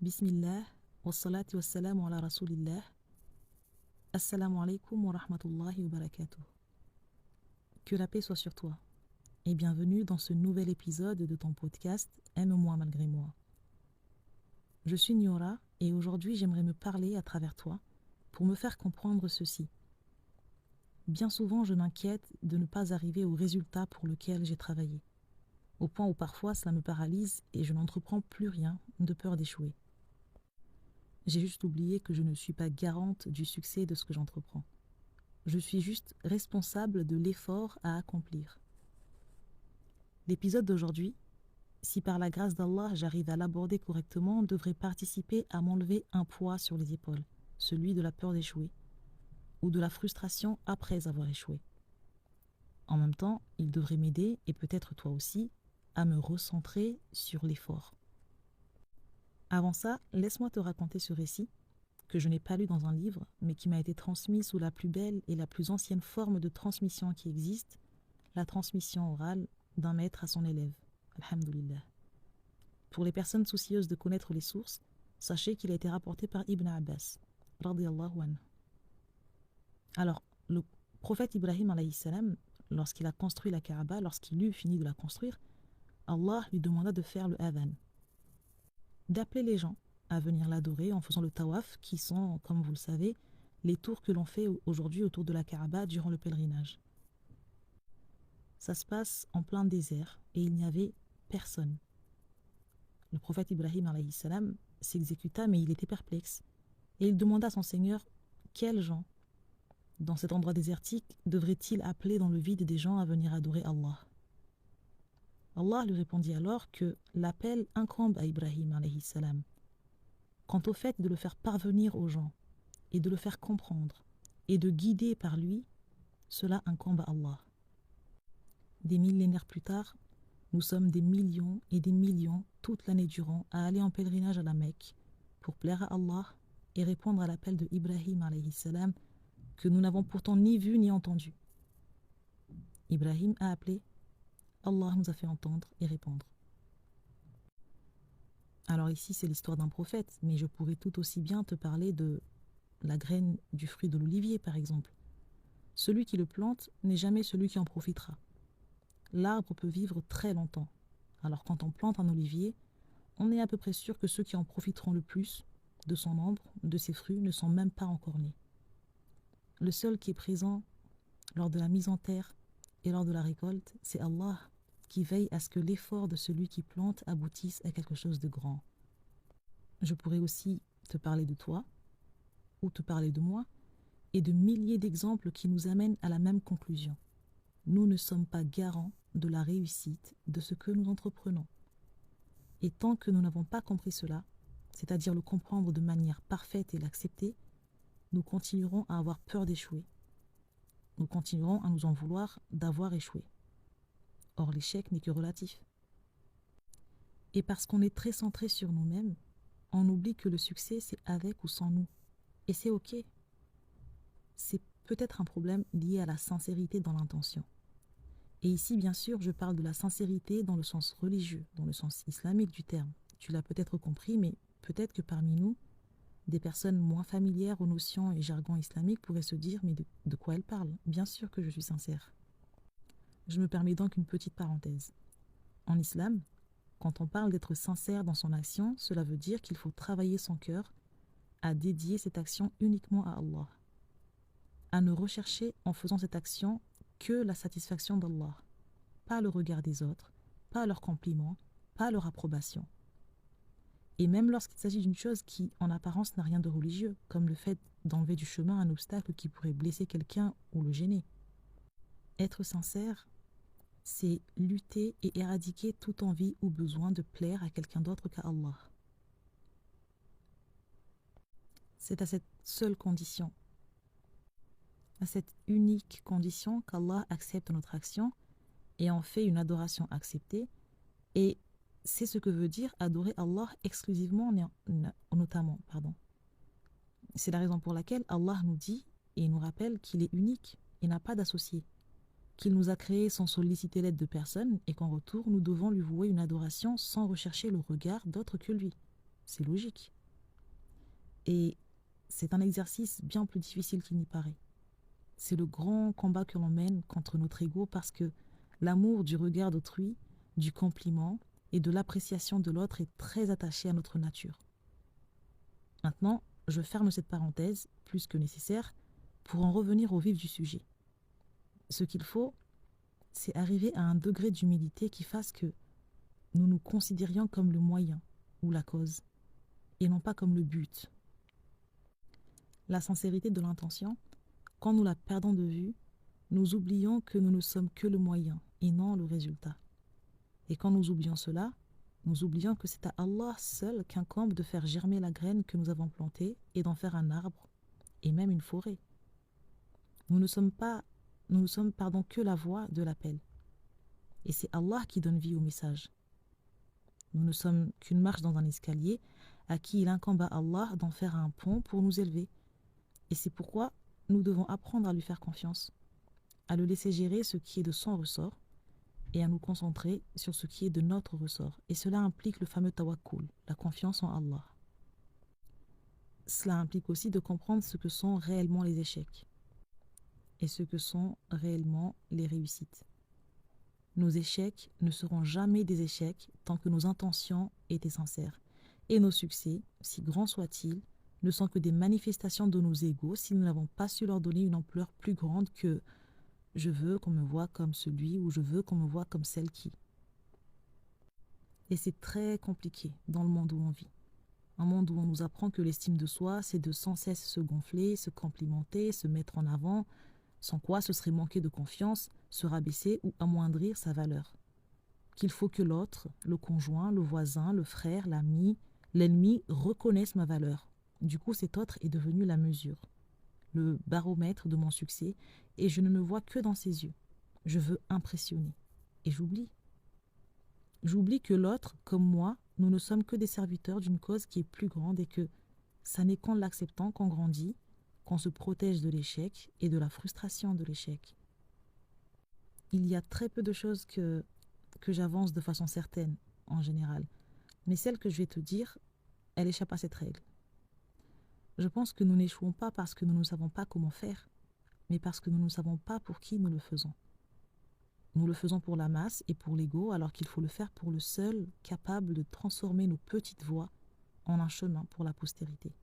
Bismillah, wassalatu wassalamu ala rasulillah. Assalamu alaikum wa rahmatullahi wa barakatuh. Que la paix soit sur toi et bienvenue dans ce nouvel épisode de ton podcast Aime-moi malgré moi. Je suis Niora et aujourd'hui j'aimerais me parler à travers toi pour me faire comprendre ceci. Bien souvent je m'inquiète de ne pas arriver au résultat pour lequel j'ai travaillé, au point où parfois cela me paralyse et je n'entreprends plus rien de peur d'échouer. J'ai juste oublié que je ne suis pas garante du succès de ce que j'entreprends. Je suis juste responsable de l'effort à accomplir. L'épisode d'aujourd'hui, si par la grâce d'Allah j'arrive à l'aborder correctement, devrait participer à m'enlever un poids sur les épaules, celui de la peur d'échouer, ou de la frustration après avoir échoué. En même temps, il devrait m'aider, et peut-être toi aussi, à me recentrer sur l'effort. Avant ça, laisse-moi te raconter ce récit, que je n'ai pas lu dans un livre, mais qui m'a été transmis sous la plus belle et la plus ancienne forme de transmission qui existe, la transmission orale d'un maître à son élève. Alhamdulillah. Pour les personnes soucieuses de connaître les sources, sachez qu'il a été rapporté par Ibn Abbas, radiyallahu anhu. Alors, le prophète Ibrahim alayhi salam, lorsqu'il a construit la Kaaba, lorsqu'il eut fini de la construire, Allah lui demanda de faire le adhan, d'appeler les gens à venir l'adorer en faisant le tawaf, qui sont, comme vous le savez, les tours que l'on fait aujourd'hui autour de la Kaaba durant le pèlerinage. Ça se passe en plein désert et il n'y avait personne. Le prophète Ibrahim alayhi salam s'exécuta, mais il était perplexe. Et il demanda à son Seigneur quels gens, dans cet endroit désertique, devrait-il appeler dans le vide des gens à venir adorer Allah. Allah lui répondit alors que l'appel incombe à Ibrahim alayhi salam. Quant au fait de le faire parvenir aux gens et de le faire comprendre et de guider par lui, cela incombe à Allah. Des millénaires plus tard, nous sommes des millions et des millions toute l'année durant à aller en pèlerinage à la Mecque pour plaire à Allah et répondre à l'appel de Ibrahim alayhi salam que nous n'avons pourtant ni vu ni entendu. Ibrahim a appelé, Allah nous a fait entendre et répondre. Alors ici c'est l'histoire d'un prophète, mais je pourrais tout aussi bien te parler de la graine du fruit de l'olivier par exemple. Celui qui le plante n'est jamais celui qui en profitera. L'arbre peut vivre très longtemps. Alors quand on plante un olivier, on est à peu près sûr que ceux qui en profiteront le plus de son ombre, de ses fruits, ne sont même pas encore nés. Le seul qui est présent lors de la mise en terre et lors de la récolte, c'est Allah qui veille à ce que l'effort de celui qui plante aboutisse à quelque chose de grand. Je pourrais aussi te parler de toi, ou te parler de moi, et de milliers d'exemples qui nous amènent à la même conclusion. Nous ne sommes pas garants de la réussite de ce que nous entreprenons. Et tant que nous n'avons pas compris cela, c'est-à-dire le comprendre de manière parfaite et l'accepter, nous continuerons à avoir peur d'échouer. Nous continuerons à nous en vouloir d'avoir échoué. Or, l'échec n'est que relatif. Et parce qu'on est très centré sur nous-mêmes, on oublie que le succès, c'est avec ou sans nous. Et c'est ok. C'est peut-être un problème lié à la sincérité dans l'intention. Et ici, bien sûr, je parle de la sincérité dans le sens religieux, dans le sens islamique du terme. Tu l'as peut-être compris, mais peut-être que parmi nous, des personnes moins familières aux notions et jargons islamiques pourraient se dire « mais de quoi elle parle ?» Bien sûr que je suis sincère. Je me permets donc une petite parenthèse. En islam, quand on parle d'être sincère dans son action, cela veut dire qu'il faut travailler son cœur à dédier cette action uniquement à Allah, à ne rechercher en faisant cette action que la satisfaction d'Allah, pas le regard des autres, pas leurs compliments, pas leur approbation. Et même lorsqu'il s'agit d'une chose qui, en apparence, n'a rien de religieux, comme le fait d'enlever du chemin un obstacle qui pourrait blesser quelqu'un ou le gêner. Être sincère, c'est lutter et éradiquer toute envie ou besoin de plaire à quelqu'un d'autre qu'à Allah. C'est à cette seule condition, à cette unique condition qu'Allah accepte notre action et en fait une adoration acceptée. Et c'est ce que veut dire adorer Allah exclusivement, notamment. C'est la raison pour laquelle Allah nous dit et nous rappelle qu'il est unique et n'a pas d'associé, qu'il nous a créés sans solliciter l'aide de personne et qu'en retour nous devons lui vouer une adoration sans rechercher le regard d'autre que lui. C'est logique. Et c'est un exercice bien plus difficile qu'il n'y paraît. C'est le grand combat que l'on mène contre notre ego parce que l'amour du regard d'autrui, du compliment et de l'appréciation de l'autre est très attaché à notre nature. Maintenant, je ferme cette parenthèse, plus que nécessaire, pour en revenir au vif du sujet. Ce qu'il faut, c'est arriver à un degré d'humilité qui fasse que nous nous considérions comme le moyen ou la cause, et non pas comme le but. La sincérité de l'intention, quand nous la perdons de vue, nous oublions que nous ne sommes que le moyen et non le résultat. Et quand nous oublions cela, nous oublions que c'est à Allah seul qu'incombe de faire germer la graine que nous avons plantée et d'en faire un arbre et même une forêt. Nous ne sommes que la voix de l'appel. Et c'est Allah qui donne vie au message. Nous ne sommes qu'une marche dans un escalier à qui il incombe à Allah d'en faire un pont pour nous élever. Et c'est pourquoi nous devons apprendre à lui faire confiance, à le laisser gérer ce qui est de son ressort et à nous concentrer sur ce qui est de notre ressort. Et cela implique le fameux tawakkul, la confiance en Allah. Cela implique aussi de comprendre ce que sont réellement les échecs et ce que sont réellement les réussites. Nos échecs ne seront jamais des échecs tant que nos intentions étaient sincères. Et nos succès, si grands soient-ils, ne sont que des manifestations de nos égos si nous n'avons pas su leur donner une ampleur plus grande que je veux qu'on me voie comme celui ou je veux qu'on me voie comme celle qui. Et c'est très compliqué dans le monde où on vit. Un monde où on nous apprend que l'estime de soi, c'est de sans cesse se gonfler, se complimenter, se mettre en avant, sans quoi ce serait manquer de confiance, se rabaisser ou amoindrir sa valeur. Qu'il faut que l'autre, le conjoint, le voisin, le frère, l'ami, l'ennemi reconnaissent ma valeur. Du coup, cet autre est devenu la mesure, le baromètre de mon succès, et je ne me vois que dans ses yeux. Je veux impressionner. Et j'oublie. J'oublie que l'autre, comme moi, nous ne sommes que des serviteurs d'une cause qui est plus grande et que ça n'est qu'en l'acceptant qu'on grandit, qu'on se protège de l'échec et de la frustration de l'échec. Il y a très peu de choses que j'avance de façon certaine, en général. Mais celle que je vais te dire, elle échappe à cette règle. Je pense que nous n'échouons pas parce que nous ne savons pas comment faire, mais parce que nous ne savons pas pour qui nous le faisons. Nous le faisons pour la masse et pour l'ego, alors qu'il faut le faire pour le seul capable de transformer nos petites voix en un chemin pour la postérité.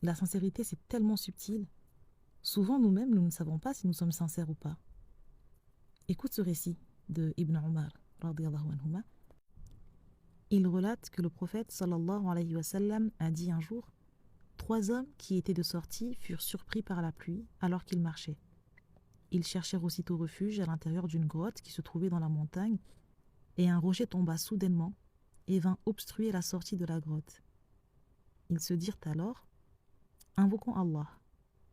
La sincérité, c'est tellement subtil. Souvent, nous-mêmes, nous ne savons pas si nous sommes sincères ou pas. Écoute ce récit de Ibn Omar, radiyallahu anhuma. Il relate que le prophète sallallahu alayhi wa sallam a dit un jour: 3 hommes qui étaient de sortie furent surpris par la pluie alors qu'ils marchaient. Ils cherchèrent aussitôt refuge à l'intérieur d'une grotte qui se trouvait dans la montagne, et un rocher tomba soudainement et vint obstruer la sortie de la grotte. Ils se dirent alors: invoquons Allah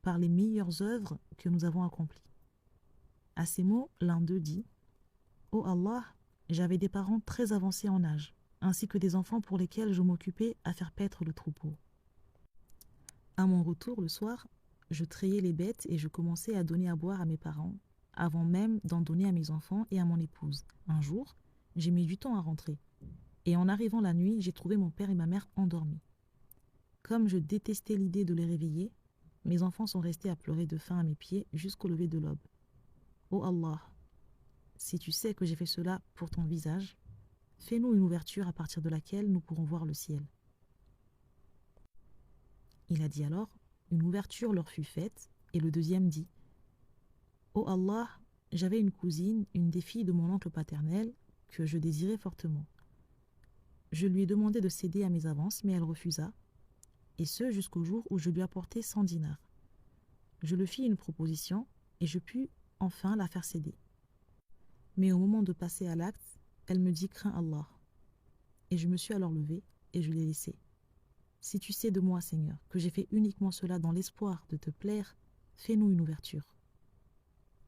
par les meilleures œuvres que nous avons accomplies. À ces mots, l'un d'eux dit: ô Allah, j'avais des parents très avancés en âge, ainsi que des enfants pour lesquels je m'occupais à faire paître le troupeau. À mon retour le soir, je trayais les bêtes et je commençais à donner à boire à mes parents, avant même d'en donner à mes enfants et à mon épouse. Un jour, j'ai mis du temps à rentrer, et en arrivant la nuit, j'ai trouvé mon père et ma mère endormis. Comme je détestais l'idée de les réveiller, mes enfants sont restés à pleurer de faim à mes pieds jusqu'au lever de l'aube. Ô Allah, si tu sais que j'ai fait cela pour ton visage, fais-nous une ouverture à partir de laquelle nous pourrons voir le ciel. Il a dit alors: une ouverture leur fut faite, et le deuxième dit: ô Allah, j'avais une cousine, une des filles de mon oncle paternel, que je désirais fortement. Je lui ai demandé de céder à mes avances, mais elle refusa, et ce jusqu'au jour où je lui apportai 100 dinars. Je lui fis une proposition, et je pus enfin la faire céder. Mais au moment de passer à l'acte, elle me dit: crains Allah. Et je me suis alors levé, et je l'ai laissé. Si tu sais de moi, Seigneur, que j'ai fait uniquement cela dans l'espoir de te plaire, fais-nous une ouverture.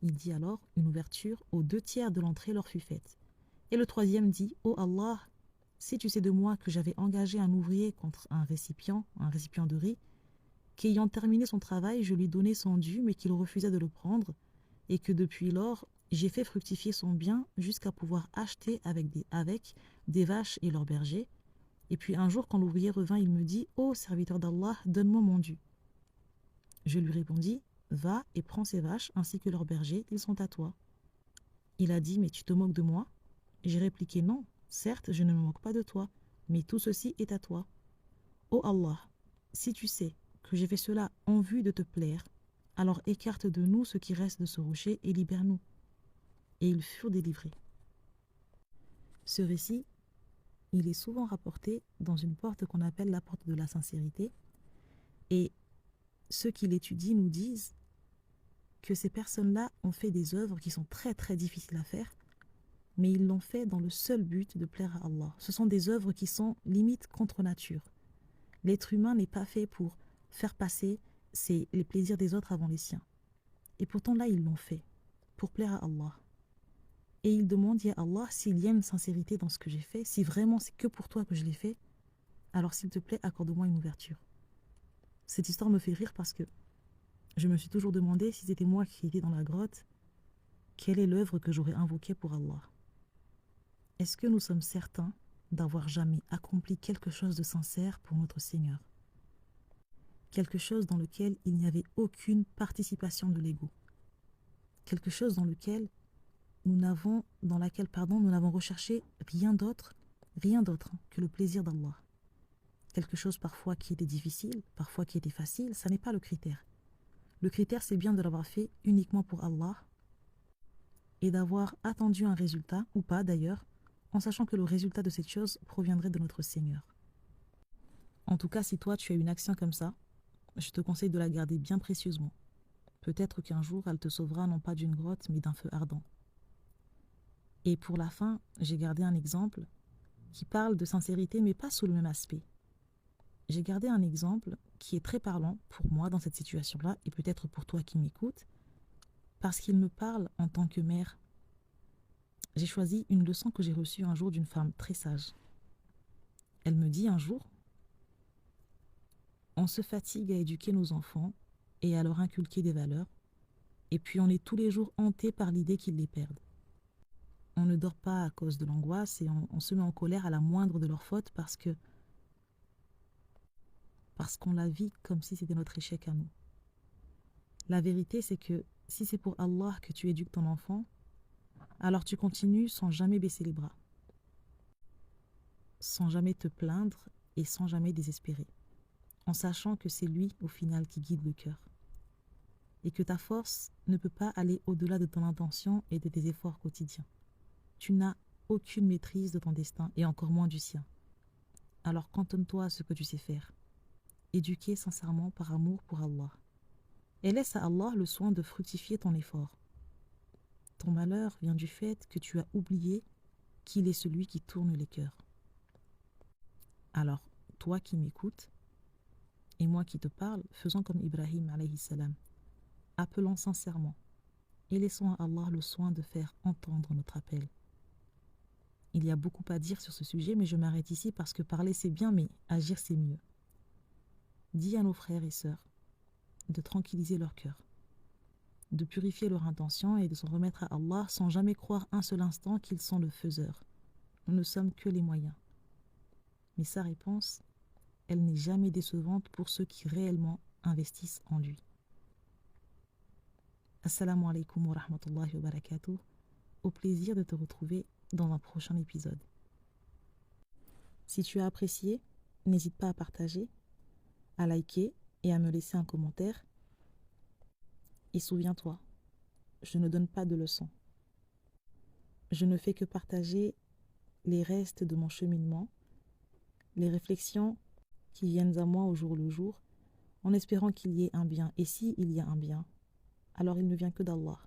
Il dit alors: une ouverture aux 2/3 de l'entrée leur fut faite. Et le troisième dit: ô Allah, si tu sais de moi que j'avais engagé un ouvrier contre un récipient de riz, qu'ayant terminé son travail, je lui donnais son dû, mais qu'il refusait de le prendre, et que depuis lors, j'ai fait fructifier son bien jusqu'à pouvoir acheter avec des vaches et leurs bergers, Et puis un jour, quand l'ouvrier revint, il me dit « Ô serviteur d'Allah, donne-moi mon dû. » Je lui répondis « Va et prends ces vaches ainsi que leurs bergers, ils sont à toi. » Il a dit « Mais tu te moques de moi ?» J'ai répliqué « Non, certes, je ne me moque pas de toi, mais tout ceci est à toi. Ô Allah, si tu sais que j'ai fait cela en vue de te plaire, alors écarte de nous ce qui reste de ce rocher et libère-nous. » Et ils furent délivrés. Ce récit, il est souvent rapporté dans une porte qu'on appelle la porte de la sincérité. Et ceux qui l'étudient nous disent que ces personnes-là ont fait des œuvres qui sont très très difficiles à faire, mais ils l'ont fait dans le seul but de plaire à Allah. Ce sont des œuvres qui sont limite contre nature. L'être humain n'est pas fait pour faire passer les plaisirs des autres avant les siens. Et pourtant là, ils l'ont fait pour plaire à Allah. Et ils demandent, ya Allah, s'il y a une sincérité dans ce que j'ai fait, si vraiment c'est que pour toi que je l'ai fait, alors s'il te plaît, accorde-moi une ouverture. Cette histoire me fait rire parce que je me suis toujours demandé si c'était moi qui étais dans la grotte, quelle est l'œuvre que j'aurais invoquée pour Allah? Est-ce que nous sommes certains d'avoir jamais accompli quelque chose de sincère pour notre Seigneur? Quelque chose dans lequel il n'y avait aucune participation de l'ego. Quelque chose dans laquelle nous n'avons recherché rien d'autre que le plaisir d'Allah. Quelque chose parfois qui était difficile, parfois qui était facile, ça n'est pas le critère. Le critère, c'est bien de l'avoir fait uniquement pour Allah et d'avoir attendu un résultat, ou pas d'ailleurs, en sachant que le résultat de cette chose proviendrait de notre Seigneur. En tout cas, si toi tu as une action comme ça, je te conseille de la garder bien précieusement. Peut-être qu'un jour, elle te sauvera non pas d'une grotte, mais d'un feu ardent. Et pour la fin, j'ai gardé un exemple qui parle de sincérité, mais pas sous le même aspect. J'ai gardé un exemple qui est très parlant pour moi dans cette situation-là, et peut-être pour toi qui m'écoutes, parce qu'il me parle en tant que mère. J'ai choisi une leçon que j'ai reçue un jour d'une femme très sage. Elle me dit un jour, on se fatigue à éduquer nos enfants et à leur inculquer des valeurs, et puis on est tous les jours hanté par l'idée qu'ils les perdent. On ne dort pas à cause de l'angoisse et on se met en colère à la moindre de leurs fautes parce qu'on la vit comme si c'était notre échec à nous. La vérité, c'est que si c'est pour Allah que tu éduques ton enfant, alors tu continues sans jamais baisser les bras, sans jamais te plaindre et sans jamais désespérer, en sachant que c'est lui au final qui guide le cœur et que ta force ne peut pas aller au-delà de ton intention et de tes efforts quotidiens. Tu n'as aucune maîtrise de ton destin et encore moins du sien. Alors cantonne-toi à ce que tu sais faire. Éduquer sincèrement par amour pour Allah. Et laisse à Allah le soin de fructifier ton effort. Ton malheur vient du fait que tu as oublié qu'il est celui qui tourne les cœurs. Alors, toi qui m'écoutes, et moi qui te parle, faisons comme Ibrahim alayhi salam. Appelons sincèrement et laissons à Allah le soin de faire entendre notre appel. Il y a beaucoup à dire sur ce sujet, mais je m'arrête ici parce que parler c'est bien, mais agir c'est mieux. Dis à nos frères et sœurs de tranquilliser leur cœur, de purifier leur intention et de s'en remettre à Allah sans jamais croire un seul instant qu'ils sont le faiseur. Nous ne sommes que les moyens. Mais sa réponse, elle n'est jamais décevante pour ceux qui réellement investissent en lui. Assalamu alaikum wa rahmatullahi wa barakatuh. Au plaisir de te retrouver dans un prochain épisode. Si tu as apprécié, n'hésite pas à partager, à liker et à me laisser un commentaire. Et souviens-toi, je ne donne pas de leçons. Je ne fais que partager les restes de mon cheminement, les réflexions qui viennent à moi au jour le jour, en espérant qu'il y ait un bien. Et s'il y a un bien, alors il ne vient que d'Allah.